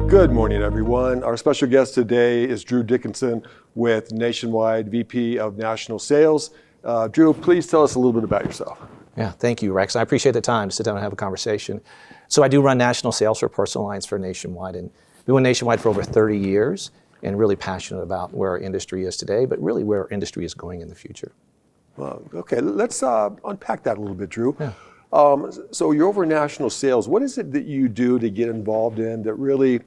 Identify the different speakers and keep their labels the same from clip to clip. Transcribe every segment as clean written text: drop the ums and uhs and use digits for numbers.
Speaker 1: Good morning, everyone. Our special guest today is Andrew Dickinson with Nationwide VP of National Sales. Drew, please tell us a little bit about yourself.
Speaker 2: Yeah, thank you, Rex. I appreciate the time to sit down and have a conversation. So I do run national sales for personal lines for Nationwide, and been with Nationwide for over 30 years and really passionate about where our industry is today, but really where our industry is going in the future.
Speaker 1: Well, okay, let's unpack that a little bit, Drew.
Speaker 2: Yeah.
Speaker 1: So you're over national sales. What is it that you do to get involved in that really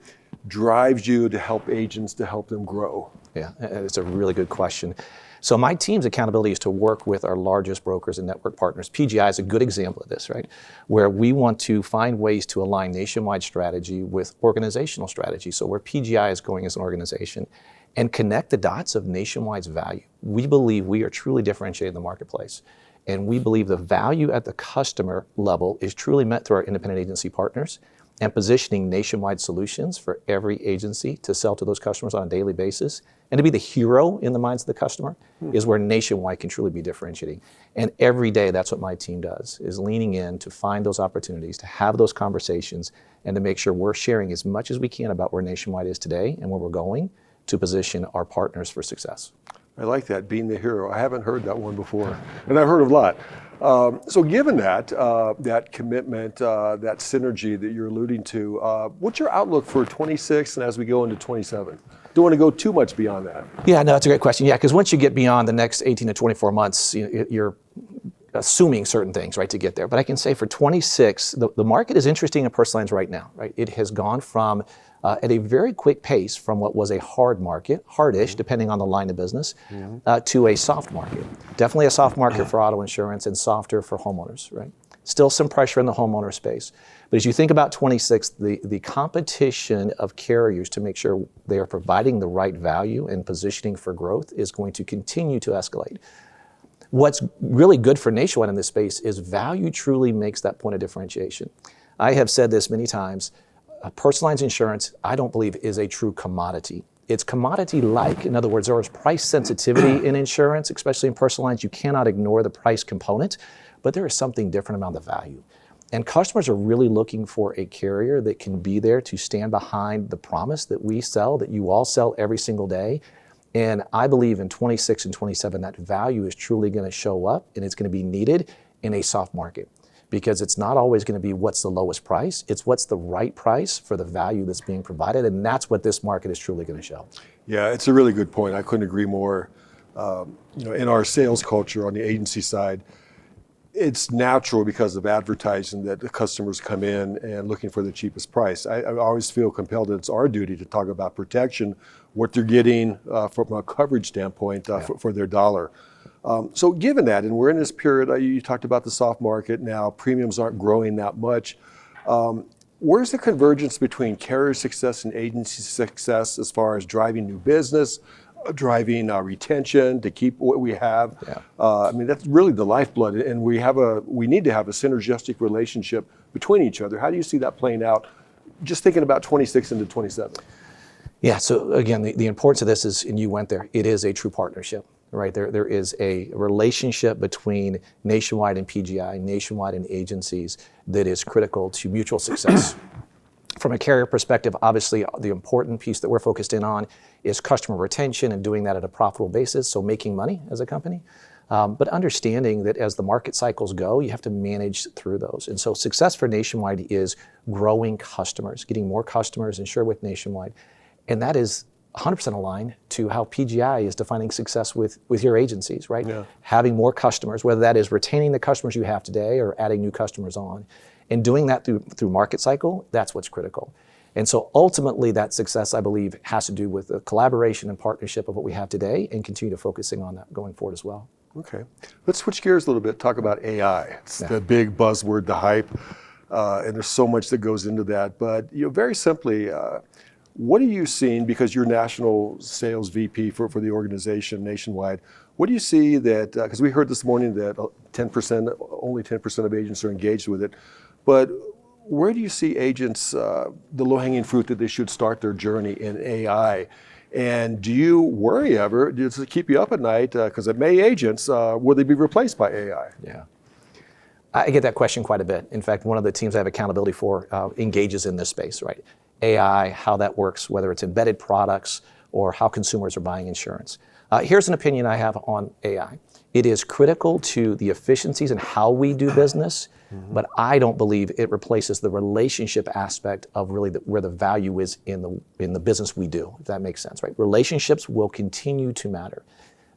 Speaker 1: drives you to help agents, to help them grow?
Speaker 2: Yeah, it's a really good question. So my team's accountability is to work with our largest brokers and network partners. PGI is a good example of this, right? Where we want to find ways to align Nationwide strategy with organizational strategy. So where PGI is going as an organization and connect the dots of Nationwide's value. We believe we are truly differentiated in the marketplace. And we believe the value at the customer level is truly met through our independent agency partners and positioning Nationwide solutions for every agency to sell to those customers on a daily basis. And to be the hero in the minds of the customer is where Nationwide can truly be differentiating. And every day, that's what my team does, is leaning in to find those opportunities, to have those conversations, and to make sure we're sharing as much as we can about where Nationwide is today and where we're going to position our partners for success.
Speaker 1: I like that, being the hero. I haven't heard that one before, and I've heard a lot. So given that, that commitment, that synergy that you're alluding to, what's your outlook for 26 and as we go into 27? Don't want to go too much beyond that.
Speaker 2: Yeah, no, that's a great question. Yeah, because once you get beyond the next 18 to 24 months, you're assuming certain things, right, to get there. But I can say for 26, the market is interesting in personal lines right now, right? It has gone from at a very quick pace from what was a hard market, hardish, depending on the line of business, to a soft market. Definitely a soft market for auto insurance and softer for homeowners, right? Still some pressure in the homeowner space. But as you think about 26, the competition of carriers to make sure they are providing the right value and positioning for growth is going to continue to escalate. What's really good for Nationwide in this space is value truly makes that point of differentiation. I have said this many times, personal lines insurance, I don't believe is a true commodity. It's commodity-like. In other words, there is price sensitivity in insurance, especially in personal lines. You cannot ignore the price component, but there is something different about the value. And customers are really looking for a carrier that can be there to stand behind the promise that we sell, that you all sell every single day. And I believe in 26 and 27, that value is truly going to show up and it's going to be needed in a soft market. Because it's not always going to be what's the lowest price, it's what's the right price for the value that's being provided, and that's what this market is truly going to show.
Speaker 1: Yeah, it's a really good point. I couldn't agree more. In our sales culture on the agency side, it's natural because of advertising that the customers come in and looking for the cheapest price. I always feel compelled that it's our duty to talk about protection, what they're getting from a coverage standpoint for their dollar. So given that, and we're in this period, you talked about the soft market now, premiums aren't growing that much. Where's the convergence between carrier success and agency success as far as driving new business, driving retention to keep what we have?
Speaker 2: Yeah.
Speaker 1: I mean, that's really the lifeblood, and we need to have a synergistic relationship between each other. How do you see that playing out, just thinking about 26 into 27?
Speaker 2: Yeah, so again, the importance of this is, and you went there, it is a true partnership. Right, there is a relationship between Nationwide and PGI, Nationwide and agencies that is critical to mutual success. From a carrier perspective, obviously the important piece that we're focused in on is customer retention and doing that at a profitable basis, so making money as a company. But understanding that as the market cycles go, you have to manage through those. And so success for Nationwide is growing customers, getting more customers and share with Nationwide. And that is 100% aligned to how PGI is defining success with your agencies, right?
Speaker 1: Yeah.
Speaker 2: Having more customers, whether that is retaining the customers you have today or adding new customers on. And doing that through market cycle, that's what's critical. And so ultimately that success, I believe, has to do with the collaboration and partnership of what we have today and continue to focusing on that going forward as well.
Speaker 1: Okay, let's switch gears a little bit, talk about AI. It's the big buzzword, the hype, and there's so much that goes into that. But very simply, what are you seeing, because you're national sales VP for the organization Nationwide, what do you see that, because we heard this morning that only 10% of agents are engaged with it, but where do you see agents, the low-hanging fruit that they should start their journey in AI? And do you worry ever, does it keep you up at night, because it may agents, will they be replaced by AI?
Speaker 2: Yeah. I get that question quite a bit. In fact, one of the teams I have accountability for engages in this space, right? AI, how that works, whether it's embedded products or how consumers are buying insurance. Here's an opinion I have on AI. It is critical to the efficiencies and how we do business, but I don't believe it replaces the relationship aspect of really where the value is in the business we do, if that makes sense, right? Relationships will continue to matter.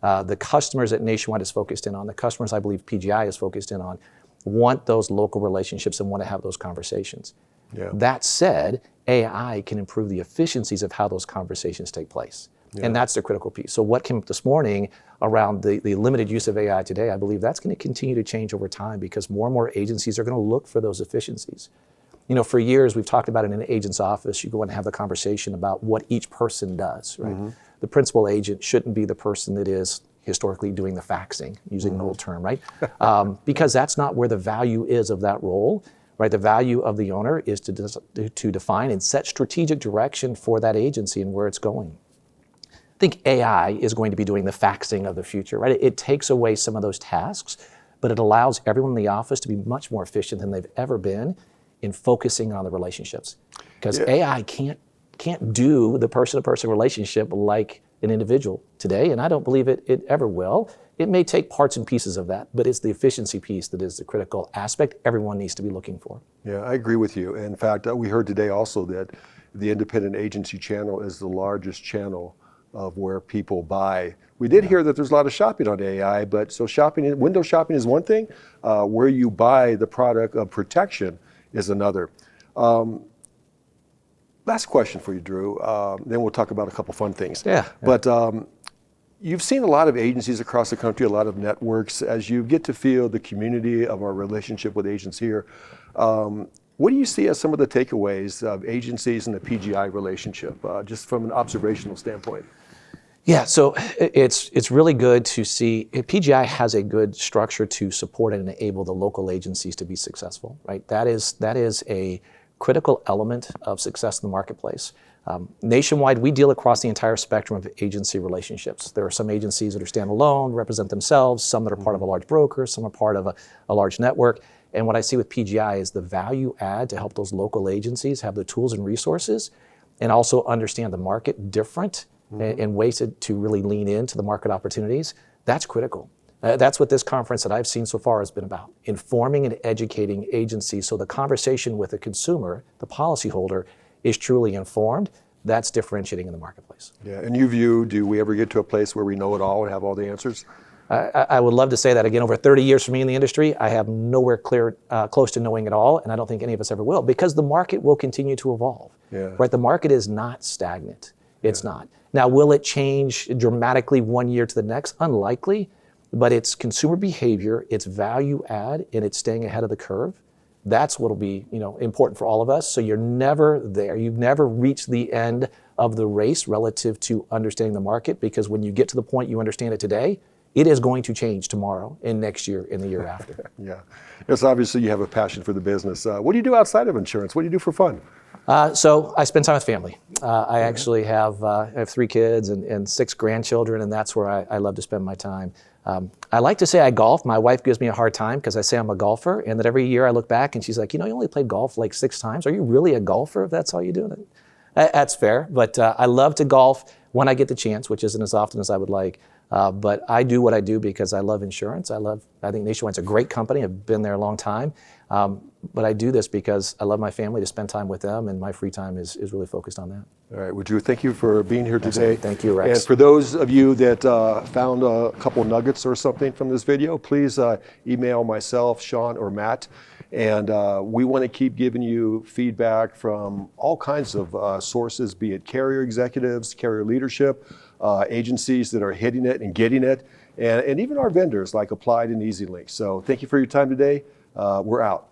Speaker 2: The customers that Nationwide is focused in on, the customers I believe PGI is focused in on, want those local relationships and want to have those conversations.
Speaker 1: Yeah.
Speaker 2: That said, AI can improve the efficiencies of how those conversations take place.
Speaker 1: Yeah.
Speaker 2: And that's the critical piece. So what came up this morning around the limited use of AI today, I believe that's going to continue to change over time because more and more agencies are going to look for those efficiencies. You know, for years we've talked about in an agent's office, you go and have the conversation about what each person does, right? The principal agent shouldn't be the person that is historically doing the faxing, using an old term, right? Because that's not where the value is of that role, right? The value of the owner is to define and set strategic direction for that agency and where it's going. I think AI is going to be doing the faxing of the future, right? It takes away some of those tasks, but it allows everyone in the office to be much more efficient than they've ever been in focusing on the relationships. Because AI can't do the person-to-person relationship like an individual today, and I don't believe it ever will. It may take parts and pieces of that, but it's the efficiency piece that is the critical aspect everyone needs to be looking for.
Speaker 1: Yeah, I agree with you. In fact, we heard today also that the independent agency channel is the largest channel of where people buy. We did hear that there's a lot of shopping on AI, but so window shopping is one thing. Where you buy the product of protection is another. Last question for you, Drew. Then we'll talk about a couple fun things.
Speaker 2: Yeah.
Speaker 1: But you've seen a lot of agencies across the country, a lot of networks. As you get to feel the community of our relationship with agents here, what do you see as some of the takeaways of agencies and the PGI relationship, just from an observational standpoint?
Speaker 2: Yeah, so it's really good to see PGI has a good structure to support and enable the local agencies to be successful, right? That is a critical element of success in the marketplace. Nationwide, we deal across the entire spectrum of agency relationships. There are some agencies that are standalone, represent themselves, some that are part of a large broker, some are part of a large network. And what I see with PGI is the value add to help those local agencies have the tools and resources and also understand the market different and ways to really lean into the market opportunities. That's critical. That's what this conference that I've seen so far has been about, informing and educating agencies so the conversation with the consumer, the policyholder, is truly informed. That's differentiating in the marketplace.
Speaker 1: Yeah, and do we ever get to a place where we know it all and have all the answers?
Speaker 2: I would love to say that again. Over 30 years for me in the industry, I have nowhere close to knowing it all, and I don't think any of us ever will, because the market will continue to evolve.
Speaker 1: Yeah.
Speaker 2: Right? The market is not stagnant. It's not. Now, will it change dramatically one year to the next? Unlikely, but it's consumer behavior, it's value add, and it's staying ahead of the curve. That's what will be, important for all of us. So you're never there. You've never reached the end of the race relative to understanding the market, because when you get to the point you understand it today, it is going to change tomorrow and next year and the year after.
Speaker 1: Yeah. Yes, obviously you have a passion for the business. What do you do outside of insurance? What do you do for fun?
Speaker 2: So I spend time with family. I actually have 3 kids and 6 grandchildren, and that's where I love to spend my time. I like to say I golf. My wife gives me a hard time because I say I'm a golfer, and that every year I look back and she's like, you only played golf like 6 times. Are you really a golfer if that's all you do? That's fair, but I love to golf when I get the chance, which isn't as often as I would like. But I do what I do because I love insurance. I think Nationwide's a great company. I've been there a long time. But I do this because I love my family, to spend time with them, and my free time is really focused on that.
Speaker 1: All right, well, Drew, thank you for being here today.
Speaker 2: Thank you, Rex.
Speaker 1: And for those of you that found a couple nuggets or something from this video, please email myself, Sean, or Matt. And we want to keep giving you feedback from all kinds of sources, be it carrier executives, carrier leadership, agencies that are hitting it and getting it, and even our vendors like Applied and EasyLink. So thank you for your time today. We're out.